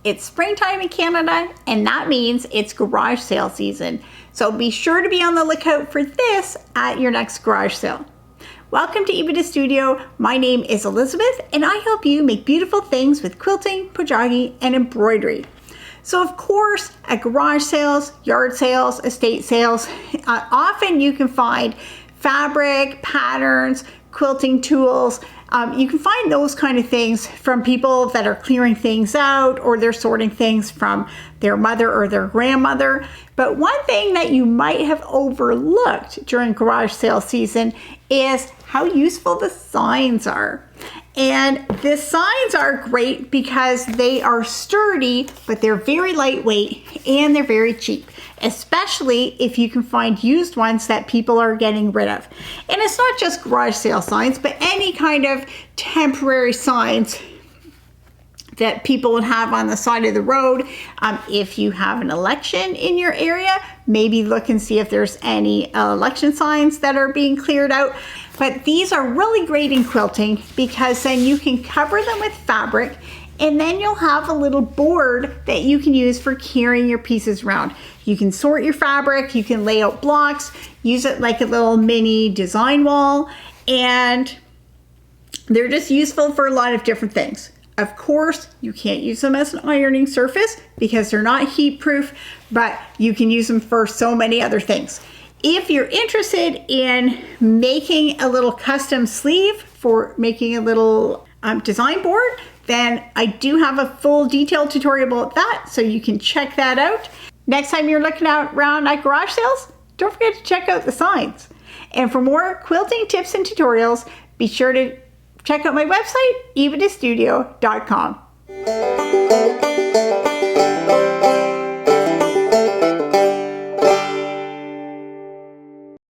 It's springtime in Canada, and that means it's garage sale season. So be sure to be on the lookout for this at your next garage sale. Welcome to Epida Studio. My name is Elizabeth, and I help you make beautiful things with quilting, pojagi, and embroidery. So of course, at garage sales, yard sales, estate sales, often you can find fabric, patterns, quilting tools. You can find those kind of things from people that are clearing things out, or they're sorting things from their mother or their grandmother. But one thing that you might have overlooked during garage sale season is how useful the signs are. And the signs are great because they are sturdy, but they're very lightweight and they're very cheap, especially if you can find used ones that people are getting rid of. And it's not just garage sale signs, but any kind of temporary signs that people would have on the side of the road. If you have an election in your area, maybe look and see if there's any election signs that are being cleared out. But these are really great in quilting because then you can cover them with fabric, and then you'll have a little board that you can use for carrying your pieces around. You can sort your fabric, you can lay out blocks, use it like a little mini design wall, and they're just useful for a lot of different things. Of course, you can't use them as an ironing surface because they're not heat proof, but you can use them for so many other things. If you're interested in making a little custom sleeve for making a little design board, then I do have a full detailed tutorial about that, so you can check that out. Next time you're looking around at garage sales, don't forget to check out the signs. And for more quilting tips and tutorials, be sure to check out my website, epidastudio.com.